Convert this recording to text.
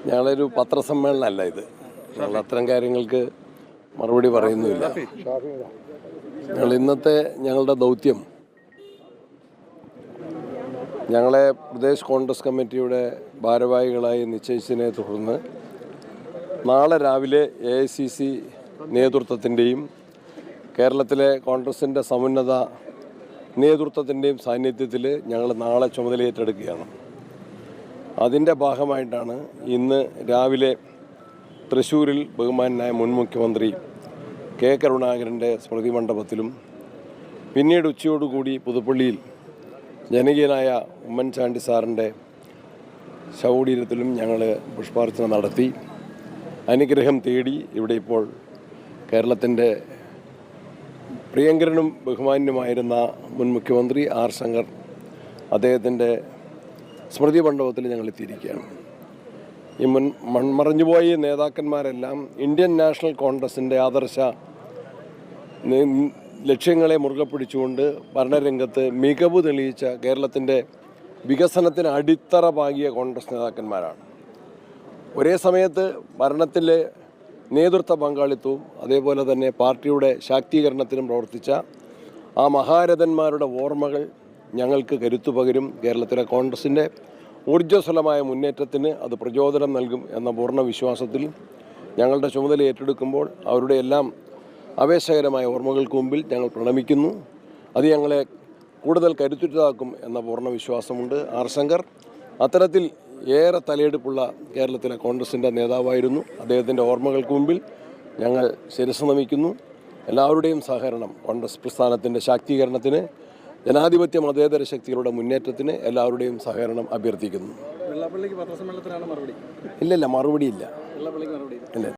ഞങ്ങളൊരു പത്രസമ്മേളനമല്ല ഇത്. ഞങ്ങൾ അത്തരം കാര്യങ്ങൾക്ക് മറുപടി പറയുന്നുമില്ല. ഞങ്ങൾ ഇന്നത്തെ ഞങ്ങളുടെ ദൗത്യം ഞങ്ങളെ പ്രദേശ് കോൺഗ്രസ് കമ്മിറ്റിയുടെ ഭാരവാഹികളായി നിശ്ചയിച്ചതിനെ തുടർന്ന് നാളെ രാവിലെ AICC നേതൃത്വത്തിൻ്റെയും കേരളത്തിലെ കോൺഗ്രസിൻ്റെ സമുന്നത നേതൃത്വത്തിൻ്റെയും സാന്നിധ്യത്തിൽ ഞങ്ങൾ നാളെ ചുമതലയേറ്റെടുക്കുകയാണ്. അതിൻ്റെ ഭാഗമായിട്ടാണ് ഇന്ന് രാവിലെ തൃശ്ശൂരിൽ ബഹുമാനായ മുൻ മുഖ്യമന്ത്രി K. കരുണാകരൻ്റെ സ്മൃതി മണ്ഡപത്തിലും പിന്നീട് ഉച്ചയോടുകൂടി പുതുപ്പള്ളിയിൽ ജനകീയനായ ഉമ്മൻചാണ്ടി സാറിൻ്റെ ശവകുടീരത്തിലും ഞങ്ങൾ പുഷ്പാർച്ചന നടത്തി അനുഗ്രഹം തേടി. ഇവിടെ ഇപ്പോൾ കേരളത്തിൻ്റെ പ്രിയങ്കരനും ബഹുമാന്യനുമായിരുന്ന മുൻ മുഖ്യമന്ത്രി R. ശങ്കർ അദ്ദേഹത്തിൻ്റെ സ്മൃതി മണ്ഡപത്തിൽ ഞങ്ങൾ എത്തിയിരിക്കുകയാണ്. ഈ മൺമറഞ്ഞുപോയ നേതാക്കന്മാരെല്ലാം ഇന്ത്യൻ നാഷണൽ കോൺഗ്രസിൻ്റെ ആദർശ ലക്ഷ്യങ്ങളെ മുറുകെ പിടിച്ചുകൊണ്ട് ഭരണരംഗത്ത് മികവ് തെളിയിച്ച കേരളത്തിൻ്റെ വികസനത്തിന് അടിത്തറ പാകിയ കോൺഗ്രസ് നേതാക്കന്മാരാണ്. ഒരേ സമയത്ത് ഭരണത്തിലെ നേതൃത്വ പങ്കാളിത്തവും അതേപോലെ തന്നെ പാർട്ടിയുടെ ശാക്തീകരണത്തിനും പ്രവർത്തിച്ച ആ മഹാരഥന്മാരുടെ ഓർമ്മകൾ ഞങ്ങൾക്ക് കരുത്തു പകരും. കേരളത്തിലെ കോൺഗ്രസിൻ്റെ ഊർജ്ജസ്വലമായ മുന്നേറ്റത്തിന് അത് പ്രചോദനം നൽകും എന്ന പൂർണ്ണ വിശ്വാസത്തിൽ ഞങ്ങളുടെ ചുമതല ഏറ്റെടുക്കുമ്പോൾ അവരുടെ എല്ലാം ആവേശകരമായ ഓർമ്മകൾക്ക് മുമ്പിൽ ഞങ്ങൾ പ്രണമിക്കുന്നു. അത് ഞങ്ങളെ കൂടുതൽ കരുത്തുറ്റതാക്കും എന്ന പൂർണ്ണ വിശ്വാസമുണ്ട്. R. ശങ്കർ അത്തരത്തിൽ ഏറെ തലയെടുപ്പുള്ള കേരളത്തിലെ കോൺഗ്രസിൻ്റെ നേതാവായിരുന്നു. അദ്ദേഹത്തിൻ്റെ ഓർമ്മകൾക്ക് മുമ്പിൽ ഞങ്ങൾ ശിരസ്സ് നമിക്കുന്നു. എല്ലാവരുടെയും സഹകരണം കോൺഗ്രസ് പ്രസ്ഥാനത്തിൻ്റെ ശാക്തീകരണത്തിന്, ജനാധിപത്യ മതേതര ശക്തികളുടെ മുന്നേറ്റത്തിന് എല്ലാവരുടെയും സഹകരണം അഭ്യർത്ഥിക്കുന്നു. വെള്ളാപ്പള്ളിക്ക് പത്രസമ്മേളനത്തിനാണ് മറുപടി? ഇല്ല, മറുപടിയില്ല. വെള്ളാപ്പള്ളിക്ക് മറുപടി ഇല്ല.